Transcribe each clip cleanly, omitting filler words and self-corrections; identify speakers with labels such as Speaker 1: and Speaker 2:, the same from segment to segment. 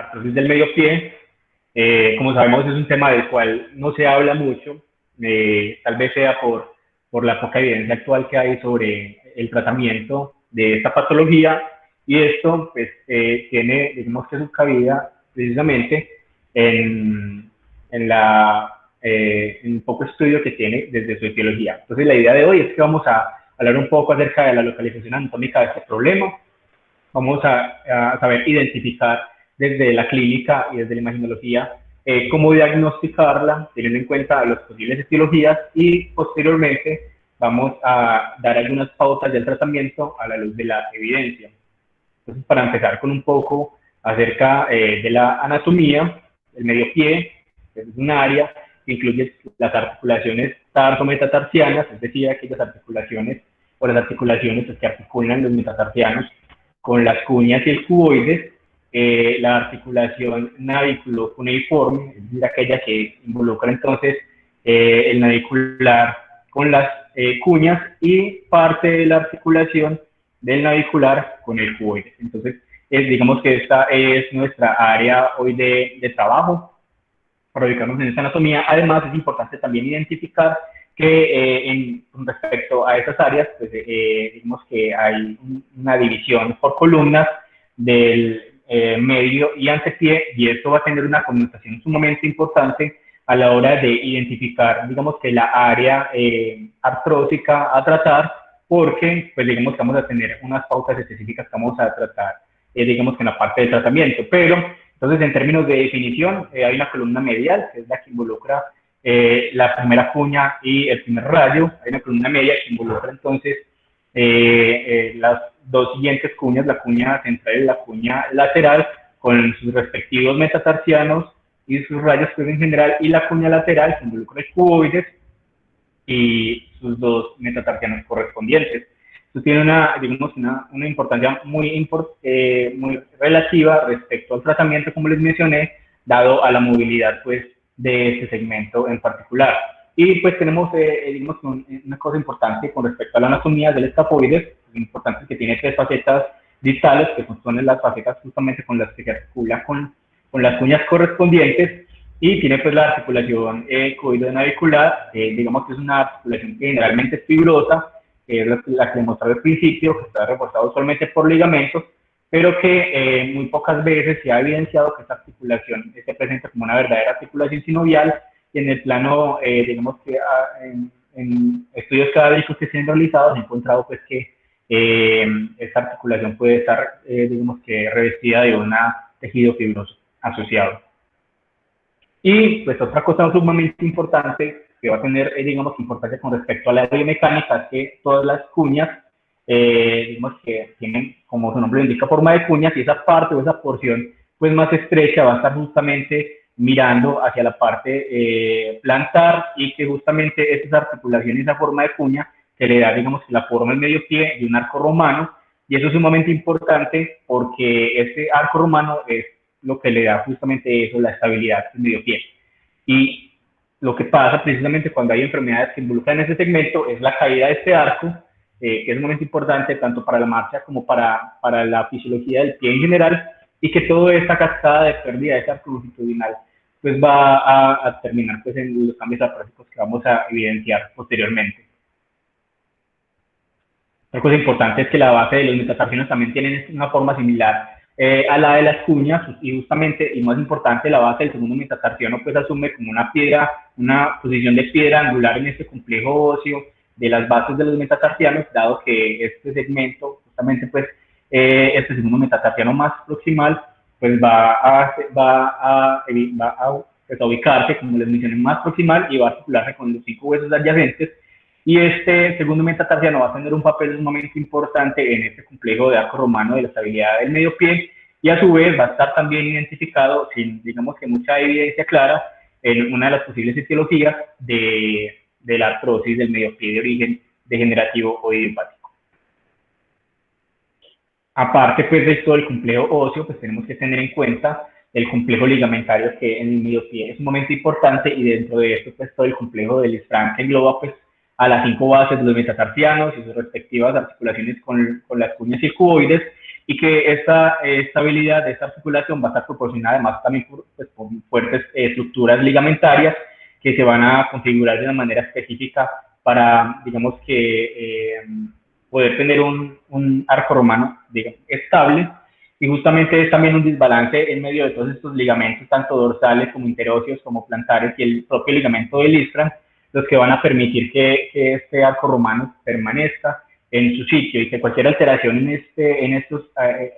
Speaker 1: artrosis del medio pie. Como sabemos, es un tema del cual no se habla mucho, tal vez sea por la poca evidencia actual que hay sobre el tratamiento de esta patología, y esto pues tiene, digamos que su cabida precisamente en un poco estudio que tiene desde su etiología. Entonces la idea de hoy es que vamos a hablar un poco acerca de la localización anatómica de este problema. Vamos a saber identificar desde la clínica y desde la imagenología cómo diagnosticarla, teniendo en cuenta las posibles etiologías, y posteriormente vamos a dar algunas pautas del tratamiento a la luz de la evidencia. Entonces, para empezar con un poco acerca de la anatomía, el medio pie es un área que incluye las articulaciones tarso-metatarsianas, es decir, aquellas articulaciones o las articulaciones que articulan los metatarsianos con las cuñas y el cuboides, la articulación navículo-cuneiforme, es decir, aquella que involucra entonces el navicular con las cuñas, y parte de la articulación del navicular con el cuboides. Entonces, digamos que esta es nuestra área hoy de trabajo para ubicarnos en esta anatomía. Además, es importante también identificar que con respecto a esas áreas, pues, digamos que hay una división por columnas del medio y antepié, y esto va a tener una connotación sumamente importante a la hora de identificar, digamos que la área artrósica a tratar, porque, pues, digamos que vamos a tener unas pautas específicas que vamos a tratar, digamos que en la parte del tratamiento. Pero, entonces, en términos de definición, hay una columna medial, que es la que involucra la primera cuña y el primer radio. Hay una columna media que involucra entonces las dos siguientes cuñas, la cuña central y la cuña lateral, con sus respectivos metatarsianos y sus rayos, pues, en general, y la cuña lateral que involucra el cuboides y sus dos metatarsianos correspondientes. Esto tiene digamos, una importancia muy relativa respecto al tratamiento, como les mencioné, dado a la movilidad, pues, de este segmento en particular. Y pues tenemos, digamos, una cosa importante con respecto a la anatomía del escafoides. Lo importante es que tiene tres facetas distales, que son las facetas justamente con las que se articula con las cuñas correspondientes, y tiene pues la articulación cuboido-navicular, digamos que es una articulación que generalmente es fibrosa, que es la que le mostraba al principio, que está reforzada usualmente por ligamentos, pero que muy pocas veces se ha evidenciado que esta articulación se presenta como una verdadera articulación sinovial, y en el plano, digamos que en estudios cadavéricos que se han realizado, se ha encontrado pues que esta articulación puede estar, digamos que revestida de un tejido fibroso asociado. Y pues otra cosa sumamente importante que va a tener, digamos, importancia con respecto a la biomecánica, es que todas las cuñas, digamos que tienen, como su nombre lo indica, forma de cuñas, y esa parte o esa porción pues más estrecha va a estar justamente mirando hacia la parte plantar, y que justamente esas articulaciones, esa forma de cuña, se le da, digamos, la forma del medio pie de un arco romano, y eso es sumamente importante porque este arco romano es lo que le da justamente eso, la estabilidad del medio pie. Y lo que pasa precisamente cuando hay enfermedades que involucran ese segmento es la caída de este arco, que es un momento importante tanto para la marcha como para la fisiología del pie en general, y que toda esta cascada de pérdida de ese arco longitudinal pues va a terminar pues en los cambios artrósicos que vamos a evidenciar posteriormente. Otra cosa importante es que la base de los metatarsianos también tienen una forma similar a la de las cuñas, y justamente, y más importante, la base del segundo metatarsiano pues asume como una posición de piedra angular en este complejo óseo de las bases de los metatarsianos, dado que este segmento, justamente pues este segundo metatarsiano más proximal, pues va a ubicarse, como les mencioné, más proximal, y va a articularse con los 5 huesos adyacentes. Y este segundo metatarsiano va a tener un papel sumamente importante en este complejo de arco romano de la estabilidad del medio pie, y a su vez va a estar también identificado, sin, digamos, que mucha evidencia clara, en una de las posibles etiologías de la artrosis del medio pie de origen degenerativo o idiopático. Aparte pues de todo el complejo óseo, pues tenemos que tener en cuenta el complejo ligamentario, que en el medio pie es un momento importante, y dentro de esto pues todo el complejo del Lisfranc, que engloba pues a las 5 bases de los metatarsianos y sus respectivas articulaciones con las cuñas y el cuboides, y que esta estabilidad de esta articulación va a estar proporcionada además también por fuertes estructuras ligamentarias que se van a configurar de una manera específica para, digamos que, poder tener un arco romano, digamos, estable, y justamente es también un desbalance en medio de todos estos ligamentos, tanto dorsales como interóseos, como plantares, y el propio ligamento del isquion, los que van a permitir que este arco romano permanezca en su sitio y que cualquier alteración en estos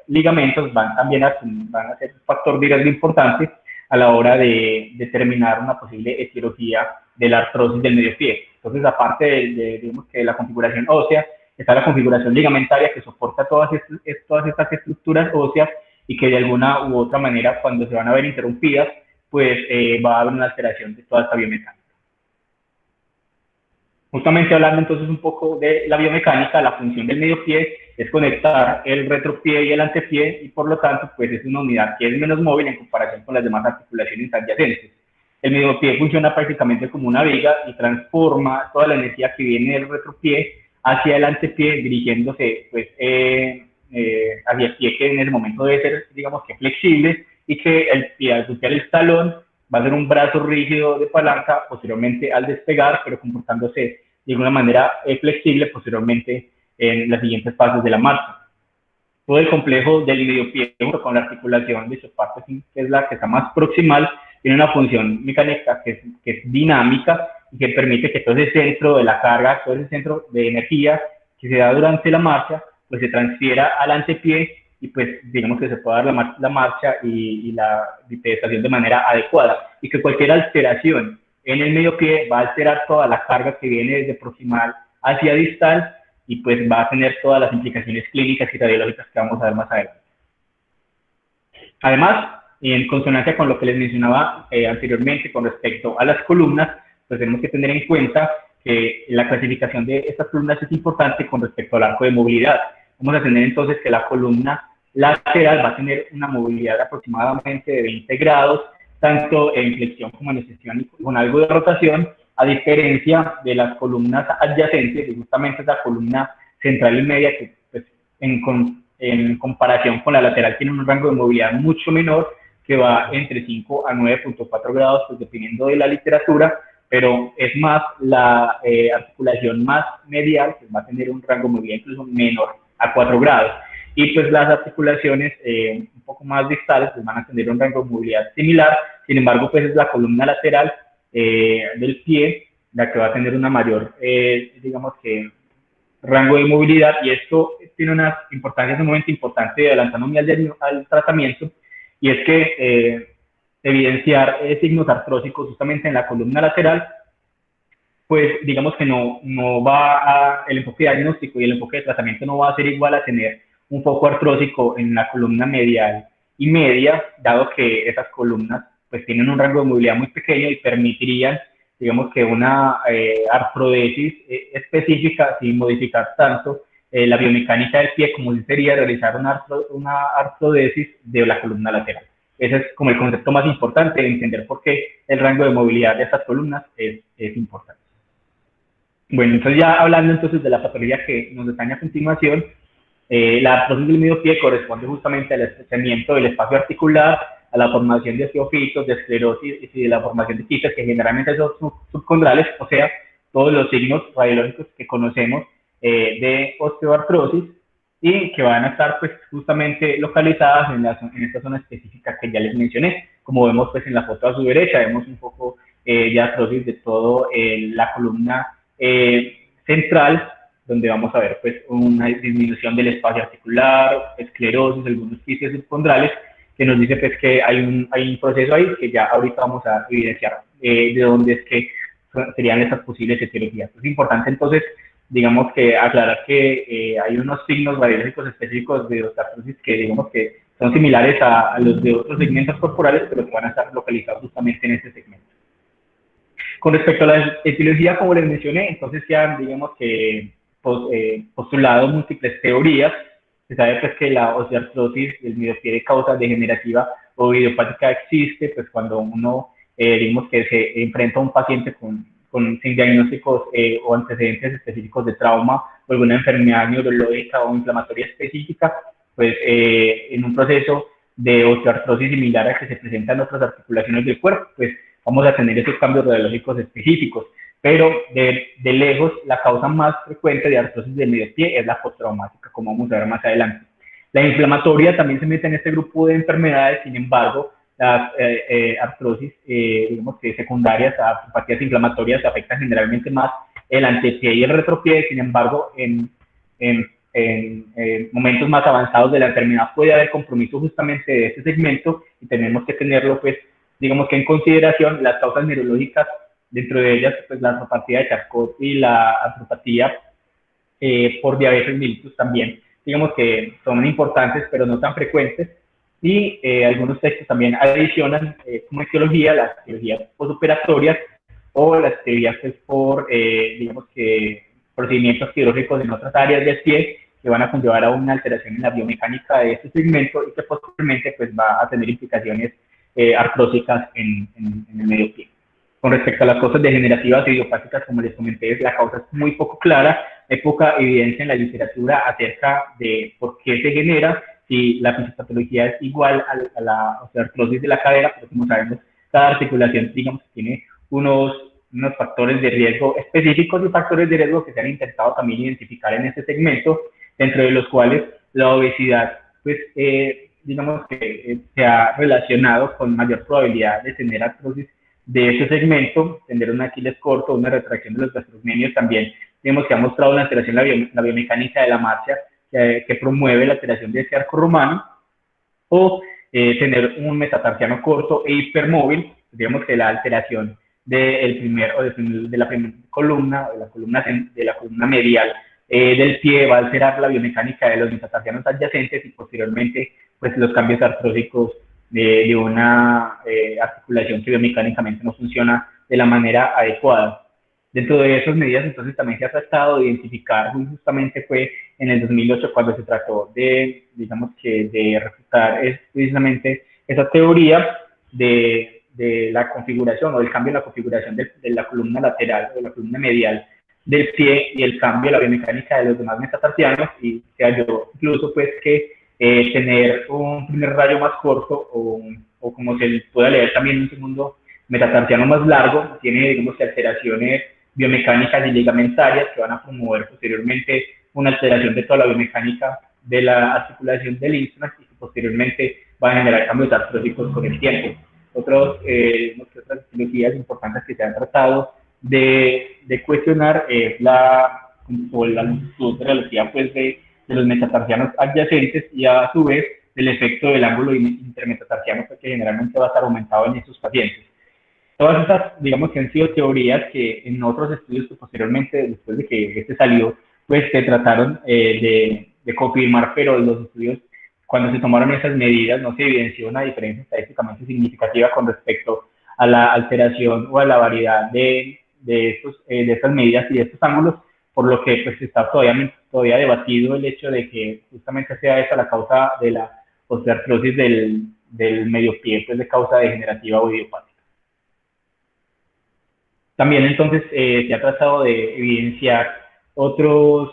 Speaker 1: ligamentos van a ser un factor de riesgo importante a la hora de determinar una posible etiología de la artrosis del medio pie. Entonces, aparte digamos que la configuración ósea, está la configuración ligamentaria que soporta todas estas estructuras óseas y que de alguna u otra manera, cuando se van a ver interrumpidas, pues va a haber una alteración de toda esta biomecánica. Justamente hablando entonces un poco de la biomecánica, la función del medio pie es conectar el retropié y el antepié y por lo tanto pues es una unidad que es menos móvil en comparación con las demás articulaciones adyacentes. El medio pie funciona prácticamente como una viga y transforma toda la energía que viene del retropié hacia el antepié, dirigiéndose pues, hacia el pie que en ese momento debe ser, digamos que flexible, y que el pie al golpear el talón va a ser un brazo rígido de palanca posteriormente al despegar, pero comportándose de alguna manera flexible posteriormente en los siguientes pasos de la marcha. Todo el complejo del medio pie junto con la articulación de su parte, que es la que está más proximal, tiene una función mecánica que es dinámica y que permite que todo ese centro de la carga, todo ese centro de energía que se da durante la marcha, pues se transfiera al antepié y pues digamos que se pueda dar la marcha y la bipedestación de manera adecuada, y que cualquier alteración en el medio pie va a alterar toda la carga que viene desde proximal hacia distal y pues va a tener todas las implicaciones clínicas y radiológicas que vamos a ver más adelante. Además, en consonancia con lo que les mencionaba anteriormente con respecto a las columnas, pues tenemos que tener en cuenta que la clasificación de estas columnas es importante con respecto al arco de movilidad. Vamos a tener entonces que la columna lateral va a tener una movilidad aproximadamente de 20 grados, tanto en flexión como en extensión y con algo de rotación, a diferencia de las columnas adyacentes, y justamente esa columna central y media que pues, en comparación con la lateral tiene un rango de movilidad mucho menor, que va entre 5 a 9.4 grados, pues dependiendo de la literatura, pero es más la articulación más medial, que va a tener un rango de movilidad incluso menor a 4 grados. Y pues las articulaciones un poco más distales pues van a tener un rango de movilidad similar, sin embargo pues es la columna lateral del pie la que va a tener una mayor, digamos que, rango de movilidad, y esto tiene una importancia sumamente importante adelantándome al tratamiento, y es que evidenciar signos artrósicos justamente en la columna lateral, pues digamos que no va el enfoque diagnóstico y el enfoque de tratamiento no va a ser igual a tener un foco artrósico en la columna medial y media, dado que esas columnas pues tienen un rango de movilidad muy pequeño y permitirían, digamos que una artrodesis específica sin modificar tanto la biomecánica del pie como si sería realizar una artrodesis de la columna lateral. Ese es como el concepto más importante de entender por qué el rango de movilidad de estas columnas es importante. Bueno, entonces ya hablando entonces de la patología que nos detaña a continuación, la artrosis del medio pie corresponde justamente al estrechamiento del espacio articular, a la formación de osteofitos, de esclerosis y de la formación de quistes, que generalmente son subcondrales, o sea, todos los signos radiológicos que conocemos de osteoartrosis, y que van a estar pues justamente localizadas en esta zona específica que ya les mencioné. Como vemos pues en la foto a su derecha, vemos un poco de artrosis de todo la columna central, donde vamos a ver pues una disminución del espacio articular, esclerosis, algunos quistes subcondrales, que nos dice pues que hay un proceso ahí que ya ahorita vamos a evidenciar de dónde es que serían esas posibles etiologías. Es importante entonces, digamos que aclarar que hay unos signos radiológicos específicos de osteoartrosis que digamos que son similares a los de otros segmentos corporales, pero que van a estar localizados justamente en este segmento. Con respecto a la etiología, como les mencioné, entonces ya digamos que postulado múltiples teorías. Se sabe pues que la osteoartrosis del medio pie de causa degenerativa o idiopática existe pues cuando uno digamos que se enfrenta a un paciente sin diagnósticos o antecedentes específicos de trauma o alguna enfermedad neurológica o inflamatoria específica, pues en un proceso de osteoartrosis similar al que se presenta en otras articulaciones del cuerpo, pues vamos a tener esos cambios radiológicos específicos, pero de lejos la causa más frecuente de artrosis del medio pie es la postraumática, como vamos a ver más adelante. La inflamatoria también se mete en este grupo de enfermedades, sin embargo, las artrosis, digamos que secundarias a artropatías inflamatorias afectan generalmente más el antepié y el retropié. Sin embargo, en momentos más avanzados de la enfermedad puede haber compromiso justamente de este segmento y tenemos que tenerlo, pues, digamos que en consideración. Las causas neurológicas, dentro de ellas, pues la artropatía de Charcot y la artropatía por diabetes mellitus también, digamos que son importantes, pero no tan frecuentes. Y algunos textos también adicionan como etiología las etiologías postoperatorias o las etiologías pues, por, digamos que, procedimientos quirúrgicos en otras áreas del pie que van a conllevar a una alteración en la biomecánica de este segmento y que posteriormente pues, va a tener implicaciones artrósicas en el medio pie. Con respecto a las causas degenerativas e idiopáticas, como les comenté, la causa es muy poco clara, hay poca evidencia en la literatura acerca de por qué se genera, si la fisiopatología es igual a la osteoartrosis de la cadera, pero como sabemos, cada articulación, digamos, tiene unos factores de riesgo específicos y factores de riesgo que se han intentado también identificar en este segmento, dentro de los cuales la obesidad, pues, digamos que se ha relacionado con mayor probabilidad de tener artrosis de ese segmento, tener un Aquiles corto, una retracción de los gastrocnemios también, digamos que ha mostrado una alteración en la biomecánica de la marcha que promueve la alteración de ese arco romano, o tener un metatarsiano corto e hipermóvil, digamos que la alteración de la primera columna, de la columna medial del pie va a alterar la biomecánica de los metatarsianos adyacentes y posteriormente pues los cambios artrósicos de una articulación que biomecánicamente no funciona de la manera adecuada. Dentro de esas medidas, entonces, también se ha tratado de identificar, justamente fue en el 2008 cuando se trató de, digamos que, de refutar precisamente esa teoría de la configuración o del cambio en la configuración de la columna lateral o de la columna medial del pie y el cambio de la biomecánica de los demás metatarsianos, y se halló incluso pues que tener un primer rayo más corto o como se pueda leer también un segundo metatarsiano más largo, tiene, digamos, alteraciones biomecánicas y ligamentarias que van a promover posteriormente una alteración de toda la biomecánica de la articulación del isthmus y que posteriormente van a generar cambios artrósicos con el tiempo. Otras etiologías importantes que se han tratado de cuestionar es la longitud relativa pues, de los metatarsianos adyacentes y a su vez el efecto del ángulo intermetatarsiano que generalmente va a estar aumentado en estos pacientes. Todas estas, digamos que han sido teorías que en otros estudios que posteriormente, después de que este salió, pues se trataron de confirmar, pero los estudios, cuando se tomaron esas medidas, no se evidenció una diferencia estadísticamente significativa con respecto a la alteración o a la variedad de estas medidas y de estos ángulos, por lo que pues está todavía debatido el hecho de que justamente sea esa la causa de la osteoartrosis del medio pie, pues de causa degenerativa o idiopática. También entonces se ha tratado de evidenciar otras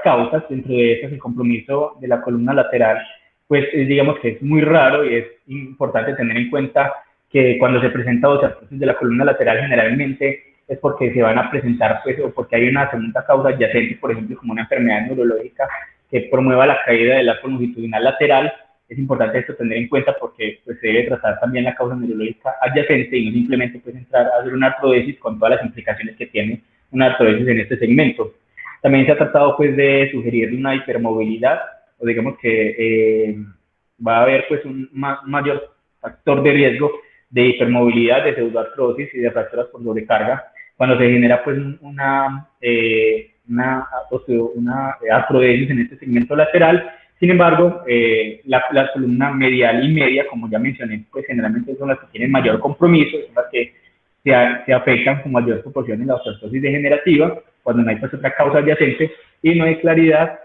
Speaker 1: causas, dentro de estas el compromiso de la columna lateral, pues digamos que es muy raro y es importante tener en cuenta que cuando se presenta osteoartrosis de la columna lateral generalmente es porque se van a presentar, pues, o porque hay una segunda causa adyacente, por ejemplo, como una enfermedad neurológica que promueva la caída del arco longitudinal lateral. Es importante esto tener en cuenta porque pues, se debe tratar también la causa neurológica adyacente y no simplemente pues, entrar a hacer una artrodesis con todas las implicaciones que tiene una artrodesis en este segmento. También se ha tratado pues, de sugerir una hipermovilidad, o digamos que va a haber pues, un mayor factor de riesgo de hipermovilidad, de pseudoartrosis y de fracturas por sobrecarga, cuando se genera pues, una artrodesis en este segmento lateral. Sin embargo, la columna medial y media, como ya mencioné, pues generalmente son las que tienen mayor compromiso, son las que se afectan con mayor proporción en la osteoartrosis degenerativa, cuando no hay pues otra causa adyacente y no hay claridad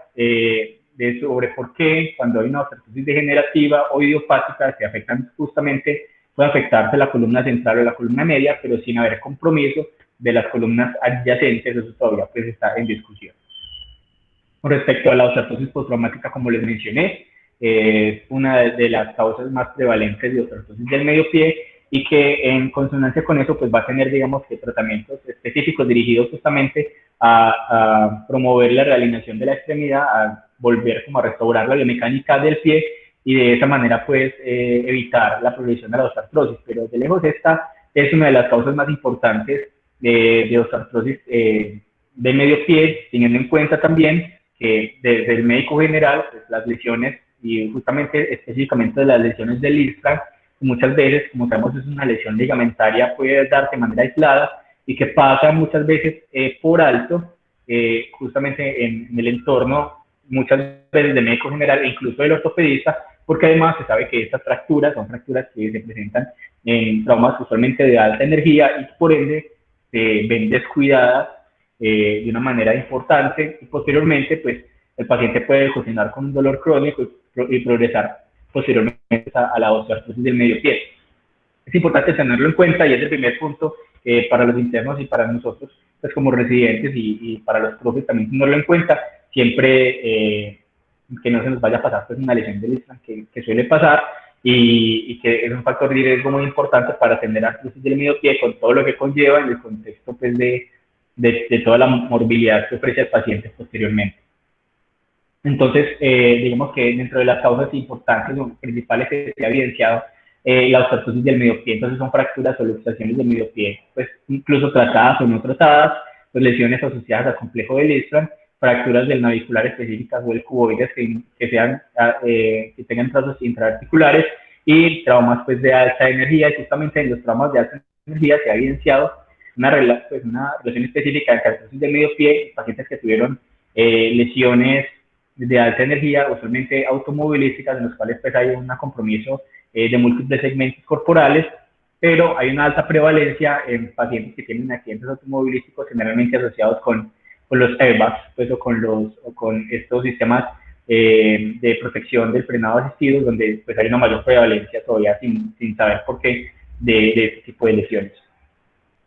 Speaker 1: sobre por qué cuando hay una osteoartrosis degenerativa o idiopática se afectan justamente, puede afectarse la columna central o la columna media, pero sin haber compromiso de las columnas adyacentes. Eso todavía pues está en discusión. Con respecto a la osteoartrosis postraumática, como les mencioné, es una de las causas más prevalentes de osteoartrosis del medio pie y que en consonancia con eso pues va a tener, digamos, que tratamientos específicos dirigidos justamente a promover la realineación de la extremidad, a volver como a restaurar la biomecánica del pie y de esa manera pues evitar la progresión de la osteoartrosis. Pero de lejos esta es una de las causas más importantes de osteoartrosis de medio pie, teniendo en cuenta también que desde el médico general, pues, las lesiones y justamente específicamente de las lesiones del isquios, muchas veces, como sabemos, es una lesión ligamentaria, puede darse de manera aislada y que pasa muchas veces por alto, justamente en el entorno, muchas veces del médico general e incluso del ortopedista, porque además se sabe que estas fracturas son fracturas que se presentan en traumas usualmente de alta energía y por ende se ven descuidadas de una manera importante y posteriormente pues el paciente puede evolucionar con un dolor crónico y progresar posteriormente a la osteoartrosis del medio pie. Es importante tenerlo en cuenta y es el primer punto para los internos y para nosotros pues como residentes y para los profes también tenerlo en cuenta, siempre que no se nos vaya a pasar pues una lesión del isquios que suele pasar y que es un factor de riesgo muy importante para atender artrosis del medio pie con todo lo que conlleva en el contexto pues de toda la morbilidad que ofrece al paciente posteriormente. Entonces, digamos que dentro de las causas importantes o principales que se ha evidenciado, la osteoartrosis del medio pie, entonces son fracturas o luxaciones del medio pie, pues incluso tratadas o no tratadas, pues lesiones asociadas al complejo del isquios, fracturas del navicular específicas o del cuboides que tengan trazos intraarticulares y traumas pues de alta energía, y justamente en los traumas de alta energía se ha evidenciado una relación específica entre artrosis del medio pie y pacientes que tuvieron lesiones de alta energía, usualmente automovilísticas, en los cuales pues hay un compromiso de múltiples segmentos corporales, pero hay una alta prevalencia en pacientes que tienen accidentes automovilísticos generalmente asociados con los airbags, pues, o con estos sistemas de protección del frenado asistido, donde pues hay una mayor prevalencia todavía sin saber por qué de este tipo de lesiones.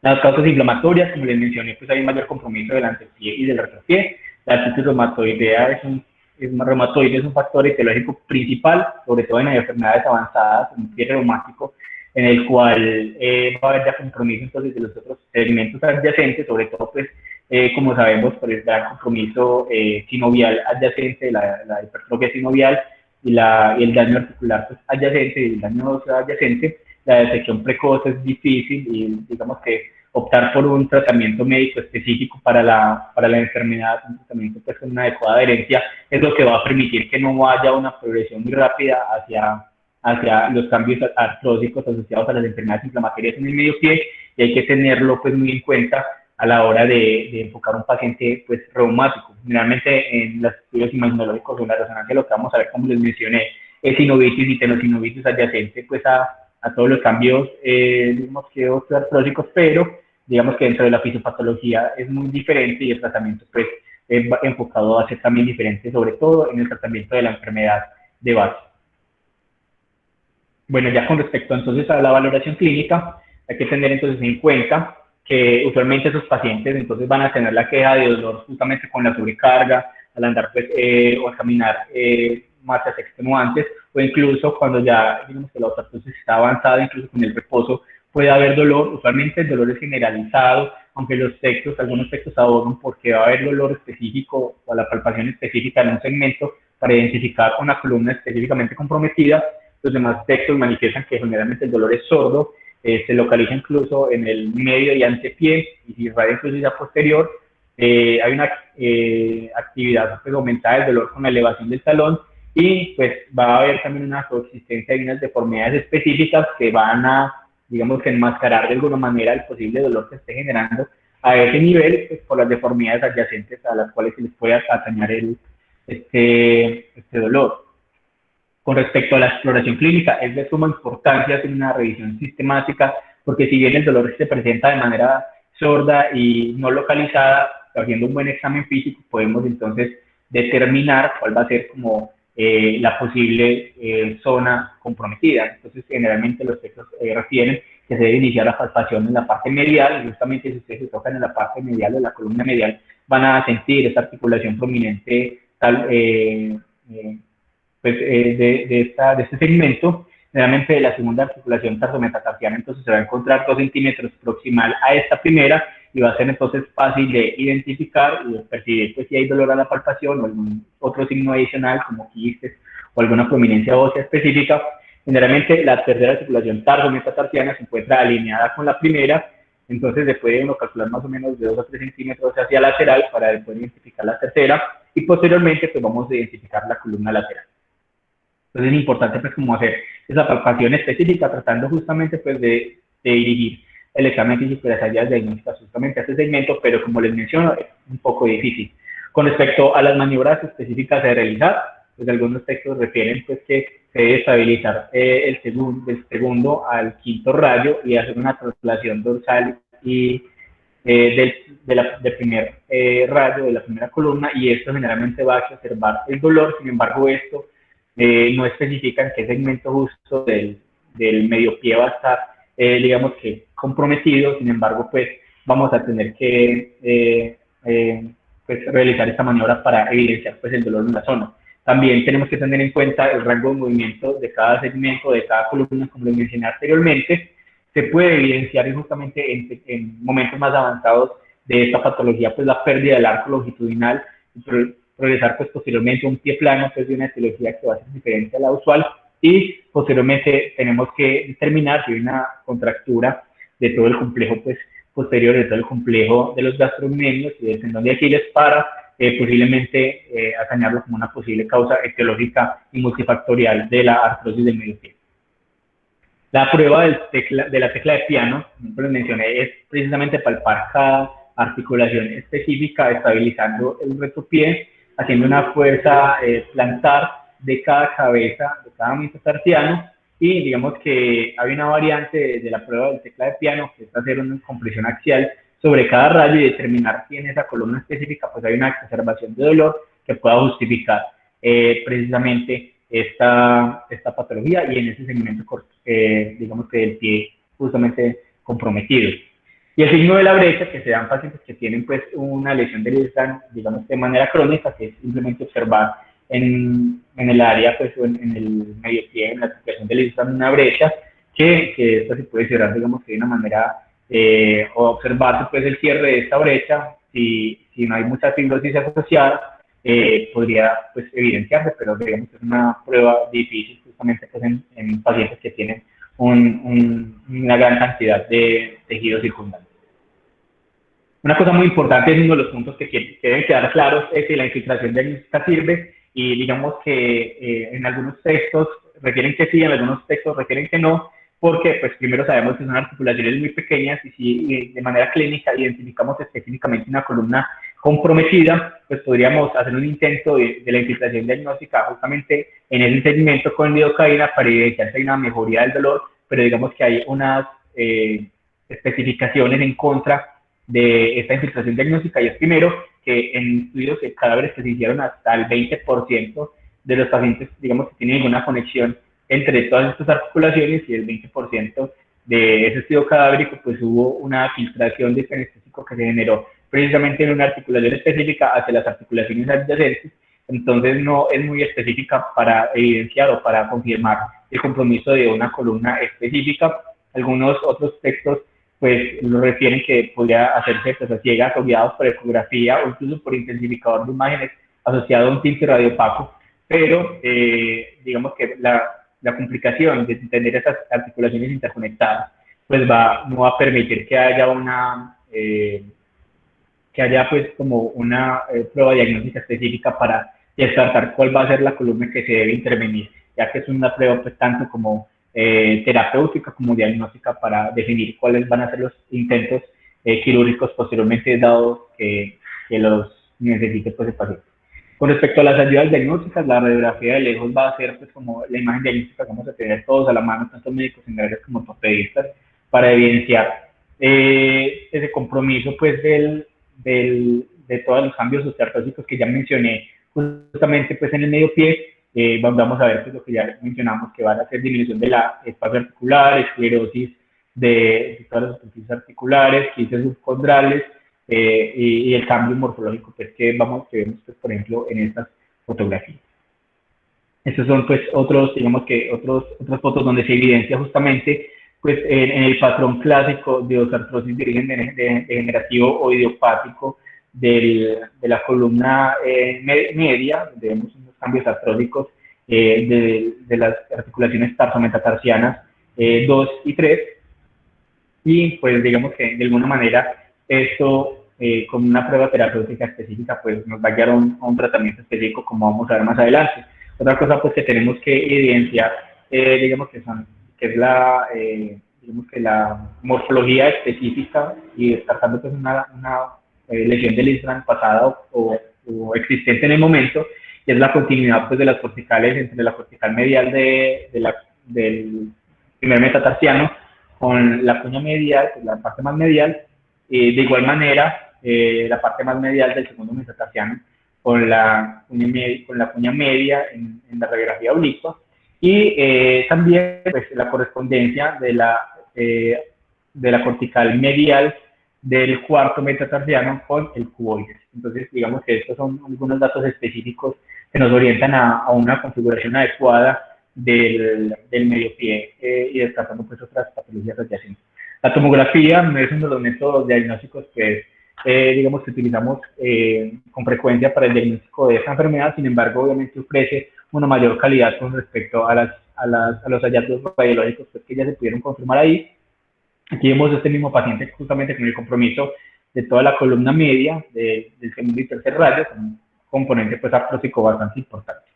Speaker 1: Las causas inflamatorias, como les mencioné, pues hay un mayor compromiso del antepié y del retropié. La artritis reumatoidea es un factor etiológico principal, sobre todo en las enfermedades avanzadas, en un pie reumático, en el cual va a haber ya compromiso entonces de los otros segmentos adyacentes, sobre todo pues como sabemos por el gran compromiso sinovial adyacente, la hipertrofia sinovial y el daño articular pues, adyacente y el daño óseo adyacente. La detección precoz es difícil y digamos que optar por un tratamiento médico específico para la enfermedad, un tratamiento pues, con una adecuada adherencia, es lo que va a permitir que no haya una progresión muy rápida hacia los cambios artrósicos asociados a las enfermedades inflamatorias en el medio pie, y hay que tenerlo pues, muy en cuenta a la hora de enfocar a un paciente pues, reumático. Generalmente en los estudios imaginológicos o en la resonancia lo que vamos a ver, como les mencioné, es sinovitis y tenosinovitis adyacente pues, a todos los cambios digamos que osteoartrósicos, pero digamos que dentro de la fisiopatología es muy diferente y el tratamiento pues es enfocado a ser también diferente, sobre todo en el tratamiento de la enfermedad de base. Bueno, ya con respecto entonces a la valoración clínica, hay que tener entonces en cuenta que usualmente esos pacientes entonces van a tener la queja de dolor justamente con la sobrecarga, al andar pues, o a caminar marchas extenuantes, o incluso cuando ya digamos que la osteoartrosis está avanzada, incluso con el reposo puede haber dolor. Usualmente el dolor es generalizado, aunque algunos textos abordan porque va a haber dolor específico o la palpación específica en un segmento para identificar una columna específicamente comprometida. Los demás textos manifiestan que generalmente el dolor es sordo, se localiza incluso en el medio y antepié y si irradia incluso ya posterior. Hay una actividad pues, aumentada del dolor con la elevación del talón y pues va a haber también una coexistencia de unas deformidades específicas que van a, digamos que enmascarar de alguna manera el posible dolor que esté generando a ese nivel pues, por las deformidades adyacentes a las cuales se les puede atañar este dolor. Con respecto a la exploración clínica, es de suma importancia hacer una revisión sistemática, porque si bien el dolor se presenta de manera sorda y no localizada, haciendo un buen examen físico, podemos entonces determinar cuál va a ser como la posible zona comprometida. Entonces, generalmente los textos refieren que se debe iniciar la palpación en la parte medial, y justamente si ustedes se tocan en la parte medial o la columna medial, van a sentir esa articulación prominente de este segmento, generalmente de la segunda articulación tarsometatarsal. Entonces se va a encontrar 2 centímetros proximal a esta primera y va a ser entonces fácil de identificar y de percibir pues, si hay dolor a la palpación o algún otro signo adicional como quistes o alguna prominencia ósea específica. Generalmente la tercera articulación tarsometatarsal se encuentra alineada con la primera, entonces se puede uno calcular más o menos de 2 a 3 centímetros hacia lateral para poder identificar la tercera y posteriormente pues vamos a identificar la columna lateral. Entonces es importante pues como hacer esa palpación específica tratando justamente pues de dirigir el examen físico y las áreas diagnósticas justamente a este segmento, pero como les menciono es un poco difícil. Con respecto a las maniobras específicas de realizar, pues algunos textos refieren pues que se debe estabilizar del segundo al quinto radio y hacer una traslación dorsal y del primer radio de la primera columna, y esto generalmente va a exacerbar el dolor. Sin embargo, esto no especifica en qué segmento justo del medio pie va a estar, digamos que comprometido. Sin embargo, pues vamos a tener que pues, realizar esta maniobra para evidenciar pues el dolor en la zona. También tenemos que tener en cuenta el rango de movimiento de cada segmento, de cada columna, como les mencioné anteriormente. Se puede evidenciar justamente en momentos más avanzados de esta patología, pues la pérdida del arco longitudinal, y progresar pues posteriormente a un pie plano, pues de una etiología que va a ser diferente a la usual, y posteriormente tenemos que determinar si hay una contractura de todo el complejo pues posterior, de todo el complejo de los gastrocnemios y del tendón de Aquiles para posiblemente aseñarlo como una posible causa etiológica y multifactorial de la artrosis del medio pie. La prueba de la tecla de piano, como les mencioné, es precisamente palpar cada articulación específica, estabilizando el retropié, haciendo una fuerza plantar de cada cabeza, de cada metatarsiano, y digamos que hay una variante de la prueba de tecla de piano, que es hacer una compresión axial sobre cada rayo y determinar si en esa columna específica pues hay una exacerbación de dolor que pueda justificar precisamente esta patología y en ese segmento, digamos que del pie justamente comprometido. Y el signo de la brecha, que se dan pacientes que tienen pues una lesión del Lisfranc, digamos de manera crónica, que es simplemente observar en el área, pues en el medio pie, en la articulación del Lisfranc, una brecha, que esta se puede cerrar, digamos que de una manera, o observarse pues el cierre de esta brecha, si no hay mucha fibrosis asociada, podría pues evidenciarse, pero digamos que es una prueba difícil justamente pues, en pacientes que tienen una gran cantidad de tejidos circundantes. Una cosa muy importante es uno de los puntos que deben quedar claros es que la infiltración diagnóstica sirve, y digamos que en algunos textos refieren que sí, en algunos textos refieren que no, porque pues primero sabemos que son articulaciones muy pequeñas y si de manera clínica identificamos específicamente una columna comprometida, pues podríamos hacer un intento de la infiltración diagnóstica justamente en ese segmento con lidocaína para evidenciar si hay una mejoría del dolor, pero digamos que hay unas especificaciones en contra de esta infiltración diagnóstica, y es primero que en estudios de cadáveres que se hicieron hasta el 20% de los pacientes, digamos que tienen alguna conexión entre todas estas articulaciones, y el 20% de ese estudio cadavérico pues hubo una filtración de este anestésico que se generó precisamente en una articulación específica hacia las articulaciones adyacentes. Entonces no es muy específica para evidenciar o para confirmar el compromiso de una columna específica. Algunos otros textos pues lo refieren que podría hacerse pues, a ciegas o guiados por ecografía o incluso por intensificador de imágenes asociado a un tinte radiopaco, pero digamos que la complicación de entender esas articulaciones interconectadas pues no va a permitir que haya pues como una prueba diagnóstica específica para descartar cuál va a ser la columna que se debe intervenir, ya que es una prueba pues tanto como terapéutica como diagnóstica para definir cuáles van a ser los intentos quirúrgicos posteriormente dados que los necesite pues el paciente. Con respecto a las ayudas diagnósticas, la radiografía de lejos va a ser pues como la imagen diagnóstica que vamos a tener todos a la mano, tanto médicos generales como ortopedistas, para evidenciar ese compromiso pues de todos los cambios osteoartrósicos que ya mencioné justamente pues en el medio pie. Vamos a ver pues, lo que ya mencionamos, que van a ser disminución de la espacio articular, esclerosis de todas las superficies articulares, quistes subcondrales, y el cambio morfológico pues, que vemos pues, por ejemplo en estas fotografía. Estos son pues otras fotos donde se evidencia justamente pues en el patrón clásico de osteoartrosis de origen degenerativo o idiopático de la columna media, donde vemos unos cambios artrósicos de las articulaciones tarsometatarsianas 2 y 3, y pues digamos que de alguna manera esto con una prueba terapéutica específica pues nos va a guiar a un tratamiento específico, como vamos a ver más adelante. Otra cosa pues que tenemos que evidenciar, digamos que es la morfología específica, y descartando pues una lesión del Isram pasada o existente en el momento, y es la continuidad pues de las corticales entre la cortical medial del primer metatarsiano con la cuña medial, pues la parte más medial, de igual manera la parte más medial del segundo metatarsiano con la cuña media en la radiografía oblicua, y también pues, la correspondencia de la cortical medial del cuarto metatarsiano con el cuboides. Entonces, digamos que estos son algunos datos específicos que nos orientan a una configuración adecuada del medio pie, y descartando pues otras patologías adyacentes. La tomografía no es uno de los métodos diagnósticos que digamos que utilizamos con frecuencia para el diagnóstico de esta enfermedad. Sin embargo, obviamente ofrece una mayor calidad con respecto a los hallazgos radiológicos pues, que ya se pudieron confirmar ahí. Aquí vemos este mismo paciente justamente con el compromiso de toda la columna media del segundo y tercer radio, con un componente pues artrósico bastante importante.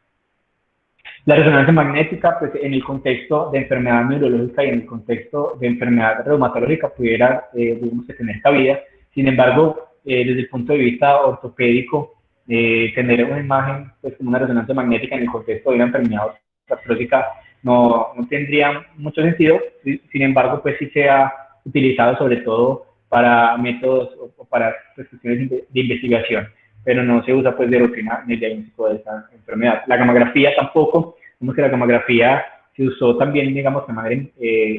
Speaker 1: La resonancia magnética, pues en el contexto de enfermedad neurológica y en el contexto de enfermedad reumatológica pudiera, digamos, tener cabida. Sin embargo, desde el punto de vista ortopédico, tener una imagen, pues como una resonancia magnética en el contexto de una enfermedad artrósica no tendría mucho sentido. Sin embargo, pues sí se ha utilizado sobre todo para métodos o para cuestiones de investigación, pero no se usa pues de rutina en el diagnóstico de esta enfermedad. La gamografía tampoco, vemos que la gamografía se usó también, digamos, de manera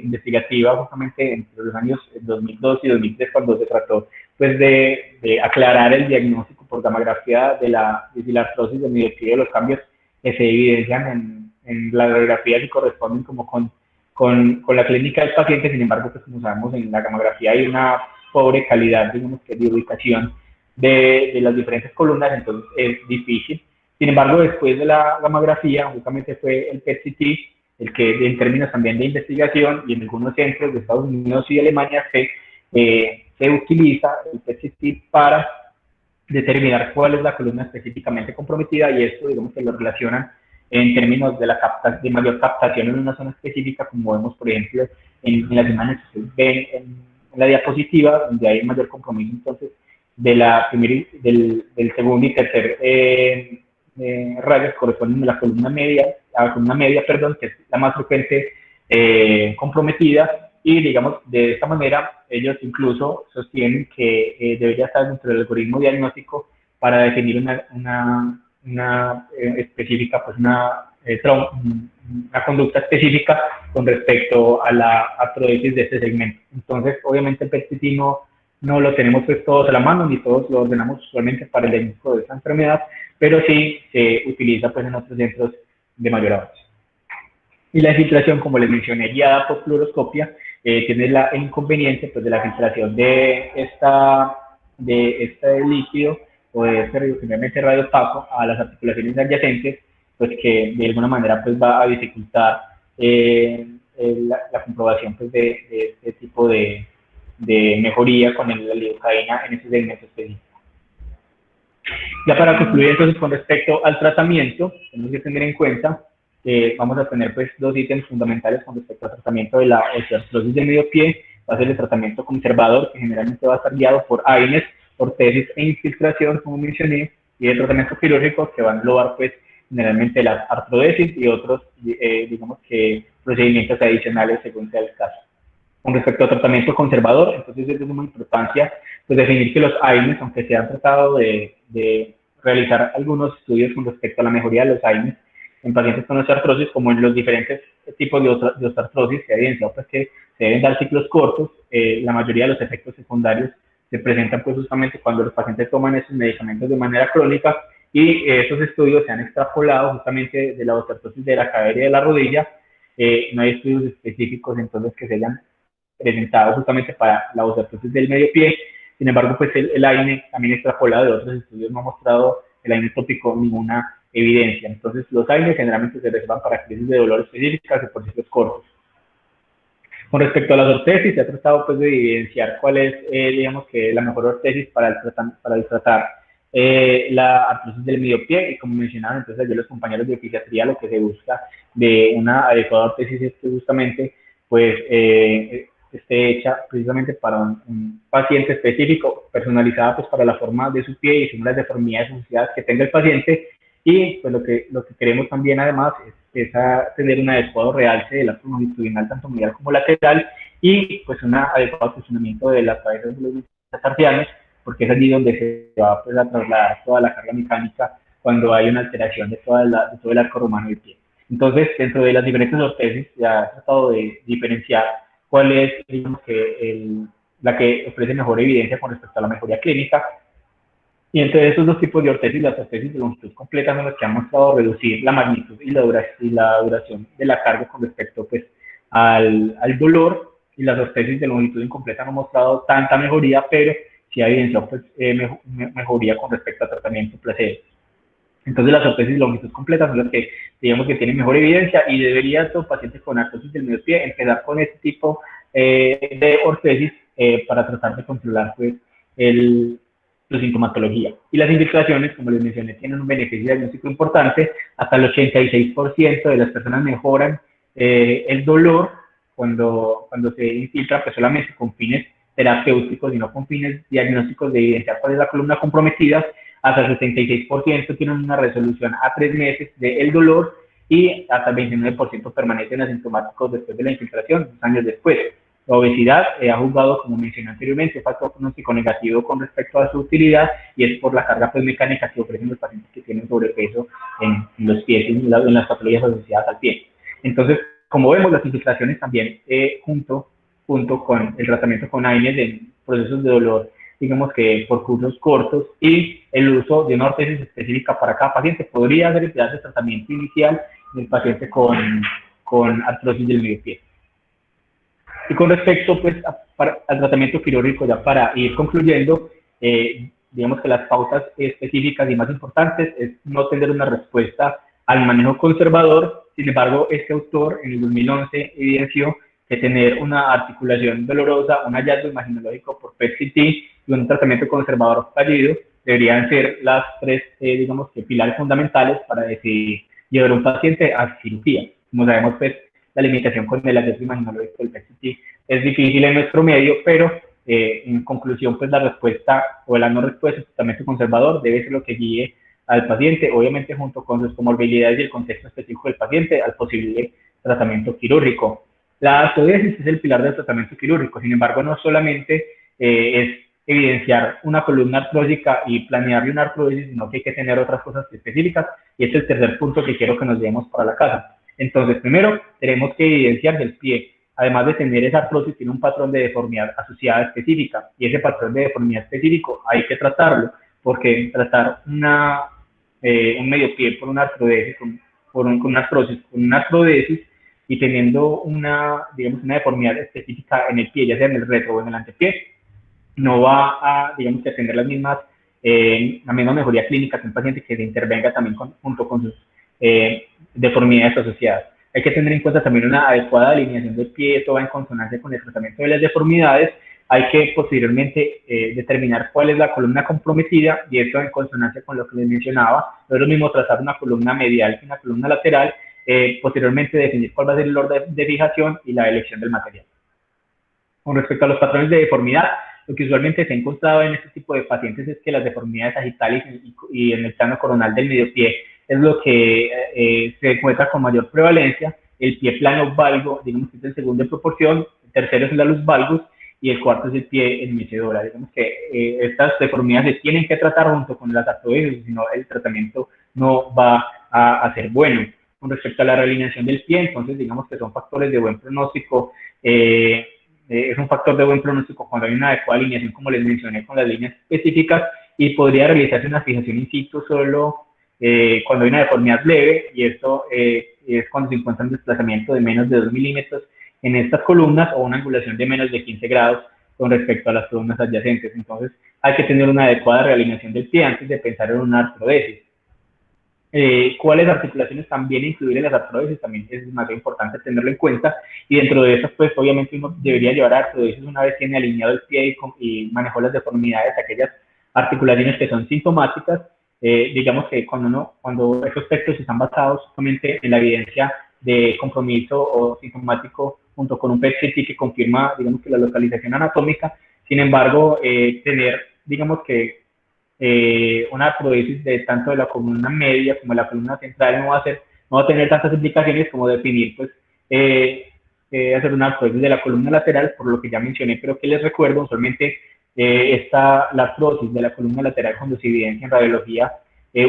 Speaker 1: investigativa justamente entre los años 2002 y 2003, cuando se trató pues de aclarar el diagnóstico por gamografía de la artrosis del medio pie, de los cambios que se evidencian en la radiografía que corresponden como con la clínica del paciente. Sin embargo, pues como sabemos, en la gamografía hay una pobre calidad, digamos, que de ubicación de las diferentes columnas, entonces es difícil. Sin embargo, después de la gamografía, justamente fue el PET-CT el que, en términos también de investigación, y en algunos centros de Estados Unidos y Alemania, se utiliza el PET-CT para determinar cuál es la columna específicamente comprometida, y esto, digamos, que lo relacionan en términos de mayor captación en una zona específica, como vemos, por ejemplo, en las imágenes que ustedes ven en la diapositiva, donde hay mayor compromiso, entonces, del segundo y tercer rayos corresponden a la columna media, que es la más frecuente comprometida, y digamos, de esta manera, ellos incluso sostienen que debería estar dentro del algoritmo diagnóstico para definir una específica, pues una conducta específica con respecto a la artrodesis de este segmento. Entonces, obviamente, el PET-CT no lo tenemos pues todos a la mano, ni todos lo ordenamos usualmente para el diagnóstico de esta enfermedad, pero sí se utiliza pues en otros centros de mayor avance. Y la infiltración, como les mencioné, guiada por fluoroscopia, tiene el inconveniente pues, de la filtración de este líquido o de este finalmente radiopaco a las articulaciones adyacentes, pues que de alguna manera pues, va a dificultar la comprobación pues, de este tipo de mejoría con la lidocaína en ese segmento específico. Ya para concluir entonces con respecto al tratamiento, tenemos que tener en cuenta que vamos a tener pues dos ítems fundamentales con respecto al tratamiento de la osteoartrosis del medio pie. Va a ser el tratamiento conservador, que generalmente va a estar guiado por AINES, ortesis e infiltración, como mencioné, y el tratamiento quirúrgico, que va a englobar pues generalmente las artrodesis y otros, digamos que procedimientos adicionales según sea el caso. Con respecto al tratamiento conservador, entonces es de suma importancia pues, definir que los AINES, aunque se han tratado de realizar algunos estudios con respecto a la mejoría de los AINES en pacientes con osteoartrosis, como en los diferentes tipos de osteoartrosis, se ha evidenciado pues, que se deben dar ciclos cortos. La mayoría de los efectos secundarios se presentan pues, justamente cuando los pacientes toman esos medicamentos de manera crónica, Y estos estudios se han extrapolado justamente de la osteoporosis de la cadera y de la rodilla. No hay estudios específicos entonces que se hayan presentado justamente para la osteoporosis del medio pie. Sin embargo, pues el AINE también extrapolado de otros estudios no ha mostrado el AINE tópico ninguna evidencia. Entonces, los AINE generalmente se reservan para crisis de dolor específicas y por ciclos cortos. Con respecto a las ortesis, se ha tratado pues de evidenciar cuál es, digamos que la mejor ortesis para tratar la artrosis del medio pie, y como mencionaban entonces ayer los compañeros de fisiatría, lo que se busca de una adecuada ortesis es que justamente pues esté hecha precisamente para un paciente específico, personalizada pues para la forma de su pie y según las deformidades asociadas que tenga el paciente. Y pues lo que queremos también además es tener un adecuado realce del arco longitudinal tanto medial como lateral, y pues un adecuado funcionamiento de las cabezas de los metatarsianos, porque es allí donde se va pues, a trasladar toda la carga mecánica cuando hay una alteración de todo el arco romano del pie. Entonces, dentro de las diferentes ortesis, ya he tratado de diferenciar cuál es, digamos, la que ofrece mejor evidencia con respecto a la mejoría clínica. Y entre esos dos tipos de ortesis, las ortesis de longitud completa son las que han mostrado reducir la magnitud y la duración de la carga con respecto pues, al dolor, y las ortesis de longitud incompleta no han mostrado tanta mejoría, pero sí ha evidenciado pues, mejoría con respecto a tratamiento placebo. Entonces las ortesis de longitud completa son las que digamos que tienen mejor evidencia, y debería todo paciente con artrosis del medio pie empezar con este tipo de ortesis para tratar de controlar pues, su sintomatología. Y las infiltraciones, como les mencioné, tienen un beneficio diagnóstico importante. Hasta el 86% de las personas mejoran el dolor cuando se infiltra, pues solamente con fines terapéuticos y no con fines diagnósticos de evidenciar cuál es la columna comprometida. Hasta el 76% tienen una resolución a 3 meses del dolor, y hasta el 29% permanecen asintomáticos después de la infiltración, 2 años después. La obesidad ha jugado, como mencioné anteriormente, factor pronóstico negativo con respecto a su utilidad, y es por la carga pues, mecánica que ofrecen los pacientes que tienen sobrepeso en los pies y en las patologías asociadas al pie. Entonces, como vemos, las infiltraciones también, junto con el tratamiento con AINES en procesos de dolor, digamos que por cursos cortos, y el uso de una ortesis específica para cada paciente, podría ser el de tratamiento inicial del paciente con artrosis del medio pie. Y con respecto pues, al tratamiento quirúrgico, ya para ir concluyendo, digamos que las pautas específicas y más importantes es no tener una respuesta al manejo conservador. Sin embargo, este autor en el 2011 evidenció que tener una articulación dolorosa, un hallazgo imaginológico por PET-CT y un tratamiento conservador fallido deberían ser las tres, digamos que pilares fundamentales para decidir llevar a un paciente a cirugía. Como sabemos, pues, la limitación con el hallazgo imaginológico del PET-CT es difícil en nuestro medio, pero en conclusión, pues la respuesta o la no respuesta al tratamiento conservador debe ser lo que guíe al paciente, obviamente junto con sus comorbilidades y el contexto específico del paciente, al posible tratamiento quirúrgico. La artrodesis es el pilar del tratamiento quirúrgico. Sin embargo, no solamente es evidenciar una columna artrósica y planearle una artrodesis, sino que hay que tener otras cosas específicas, y este es el tercer punto que quiero que nos llevemos para la casa. Entonces, primero, tenemos que evidenciar que el pie, además de tener esa artrosis, tiene un patrón de deformidad asociada específica, y ese patrón de deformidad específico hay que tratarlo, porque tratar un medio pie por una artrodesis, con una artrosis, con una artrodesis, y teniendo una deformidad específica en el pie, ya sea en el retro o en el antepié, no va a, digamos, que tener la misma mejoría clínica que un paciente que se intervenga también junto con sus deformidades asociadas. Hay que tener en cuenta también una adecuada alineación del pie, esto va en consonancia con el tratamiento de las deformidades. Hay que posteriormente determinar cuál es la columna comprometida, y esto en consonancia con lo que les mencionaba. No es lo mismo trazar una columna medial que una columna lateral, posteriormente definir cuál va a ser el orden de fijación y la elección del material. Con respecto a los patrones de deformidad, lo que usualmente se ha encontrado en este tipo de pacientes es que las deformidades sagitales y en el plano coronal del medio pie es lo que se encuentra con mayor prevalencia. El pie plano valgo, digamos que es el segundo en proporción, el tercero es el alus valgus, y el cuarto es el pie en mecedora. Digamos que estas deformidades se tienen que tratar junto con las artrodesis, si no el tratamiento no va a ser bueno. Con respecto a la realineación del pie, entonces digamos que son factores de buen pronóstico. Es un factor de buen pronóstico cuando hay una adecuada alineación, como les mencioné, con las líneas específicas, y podría realizarse una fijación in situ solo cuando hay una deformidad leve, y esto es cuando se encuentra un desplazamiento de menos de 2 milímetros en estas columnas o una angulación de menos de 15 grados con respecto a las columnas adyacentes. Entonces, hay que tener una adecuada realineación del pie antes de pensar en una artrodesis. ¿Cuáles articulaciones también incluir en las artrodesis? También es más importante tenerlo en cuenta, y dentro de esas, pues obviamente uno debería llevar a artrodesis una vez tiene alineado el pie y manejó las deformidades, aquellas articulaciones que son sintomáticas. Digamos que cuando estos textos están basados solamente en la evidencia de compromiso o sintomático junto con un PET-CT que confirma, digamos, que la localización anatómica. Sin embargo, tener, digamos que una artrodesis de tanto de la columna media como de la columna central no va a tener tantas implicaciones como definir, pues, hacer una artrodesis de la columna lateral, por lo que ya mencioné, pero que les recuerdo, usualmente la artrosis de la columna lateral cuando se evidencia en radiología,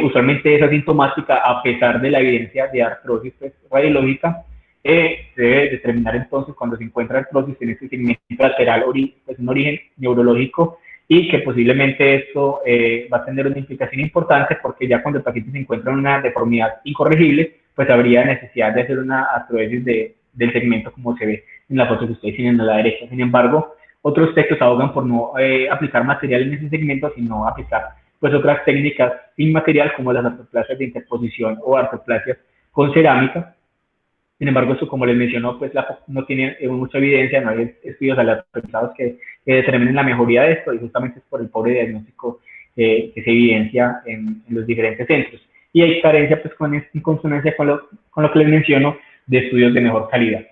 Speaker 1: usualmente es asintomática a pesar de la evidencia de artrosis, pues, radiológica. Se debe determinar entonces cuando se encuentra artrosis en este segmento lateral, pues, un origen neurológico, y que posiblemente esto va a tener una implicación importante, porque ya cuando el paciente se encuentra en una deformidad incorregible, pues habría necesidad de hacer una artrodesis del segmento como se ve en la foto que ustedes tienen a la derecha. Sin embargo, otros textos abogan por no aplicar material en ese segmento, sino aplicar, pues, otras técnicas sin material, como las artroplasias de interposición o artroplasias con cerámica. Sin embargo, esto, como les mencionó, pues no tiene mucha evidencia, no hay estudios aleatorizados que determinen la mejoría de esto, y justamente es por el pobre diagnóstico que se evidencia en los diferentes centros. Y hay carencia, pues, en consonancia con lo que les menciono, de estudios de mejor calidad.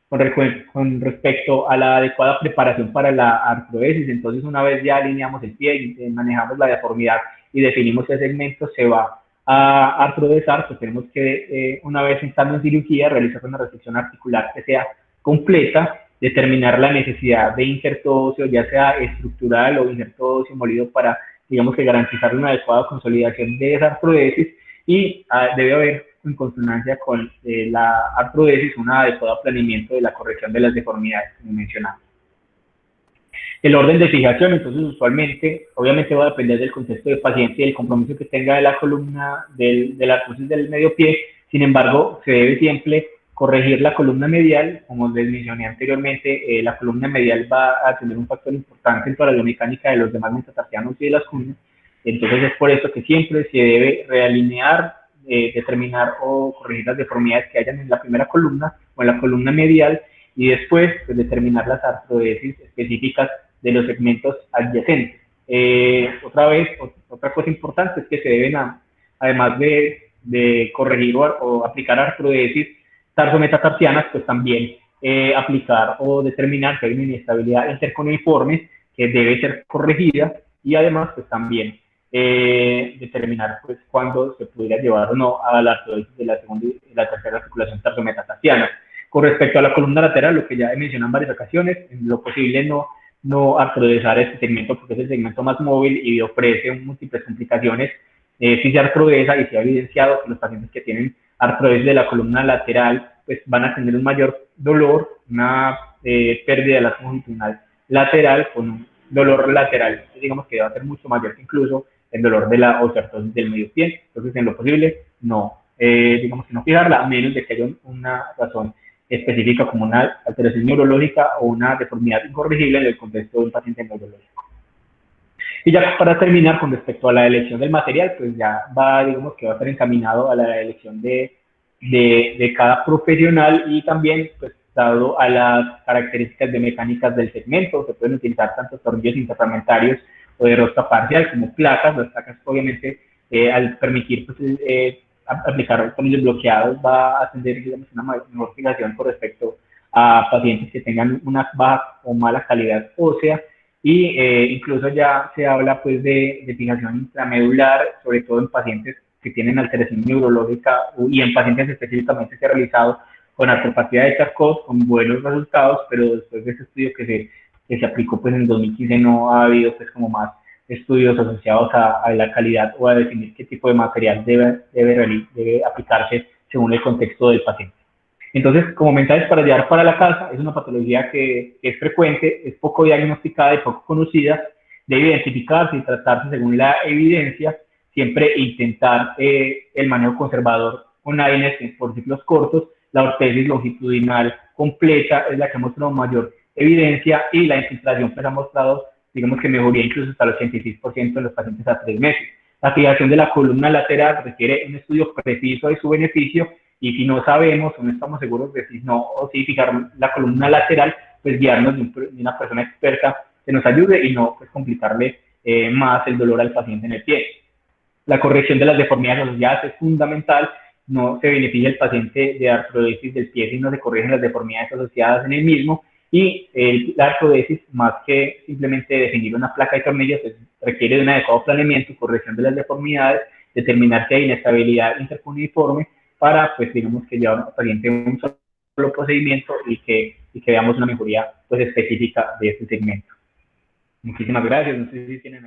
Speaker 1: Con respecto a la adecuada preparación para la artrodesis, entonces, una vez ya alineamos el pie y manejamos la deformidad y definimos qué segmento se va a artrodesar, pues tenemos que, una vez entrando en cirugía, realizar una resección articular que sea completa, determinar la necesidad de injerto óseo, ya sea estructural o injerto óseo molido, para, digamos, que garantizar una adecuada consolidación de esa artrodesis, y debe haber, en consonancia con la artrodesis, un adecuado planeamiento de la corrección de las deformidades, como mencionaba. El orden de fijación, entonces, usualmente, obviamente va a depender del contexto del paciente y del compromiso que tenga de la columna, de la artrosis del medio pie. Sin embargo, se debe siempre corregir la columna medial. Como les mencioné anteriormente, la columna medial va a tener un factor importante en toda la biomecánica de los demás metatarsianos y de las cuñas. Entonces, es por eso que siempre se debe realinear, determinar o corregir las deformidades que hayan en la primera columna o en la columna medial, y después, pues, determinar las artrodesis específicas de los segmentos adyacentes. Otra cosa importante es que se deben, además de corregir o aplicar artrodesis tarsometatarsianas, pues también aplicar o determinar que hay una inestabilidad intercuneiforme que debe ser corregida, y además, pues, también determinar, pues, cuándo se pudiera llevar o no a la artrodesis de la segunda y la tercera articulación tarsometatarsiana. Con respecto a la columna lateral, lo que ya he mencionado en varias ocasiones, en lo posible no artrodesar este segmento, porque es el segmento más móvil y ofrece múltiples complicaciones. Si se artrodesa y se ha evidenciado que los pacientes que tienen artrodesis de la columna lateral, pues, van a tener un mayor dolor, una pérdida de la longitudinal lateral con un dolor lateral, digamos, que va a ser mucho mayor que incluso el dolor de la osteoartrosis del medio pie. Entonces, en lo posible, digamos que no fijarla, a menos de que haya una razón específica como una alteración neurológica o una deformidad incorregible en el contexto de un paciente neurológico. Y ya para terminar, con respecto a la elección del material, pues ya digamos que va a estar encaminado a la elección de cada profesional, y también, pues, dado a las características de mecánicas del segmento, se pueden utilizar tanto tornillos interfragmentarios o de rosca parcial como placas. Las placas, obviamente, al permitir, pues, aplicar tornillos bloqueados, va a tener, digamos, una mejor fijación con respecto a pacientes que tengan una baja o mala calidad ósea, y incluso ya se habla, pues, de fijación intramedular, sobre todo en pacientes que tienen alteración neurológica, y en pacientes específicamente se ha realizado con artropatía de Charcot con buenos resultados, pero después de ese estudio que se aplicó, pues, en 2015, no ha habido, pues, como más estudios asociados a la calidad o a definir qué tipo de material debe aplicarse según el contexto del paciente. Entonces, como mensajes para llevar para la casa, es una patología que es frecuente, es poco diagnosticada y poco conocida, debe identificarse y tratarse según la evidencia. siempre intentar el manejo conservador con AINES por ciclos cortos. La ortesis longitudinal completa es la que ha mostrado mayor evidencia y la infiltración pues ha mostrado, digamos que mejoría incluso hasta el 86% en los pacientes a 3 meses. La fijación de la columna lateral requiere un estudio preciso de su beneficio y si no sabemos o no estamos seguros de si no o si fijar la columna lateral, pues guiarnos de una persona experta que nos ayude y no pues complicarle más el dolor al paciente en el pie. La corrección de las deformidades asociadas es fundamental. No se beneficia el paciente de artrodesis del pie si no se corrigen las deformidades asociadas en el mismo. Y la artrodesis, más que simplemente definir una placa de tornillos, pues, requiere de un adecuado planeamiento, corrección de las deformidades, determinar si hay inestabilidad intercuneiforme para, pues, digamos que llevar al paciente un solo procedimiento y que veamos una mejoría pues, específica de este segmento. Muchísimas gracias. No sé si tienen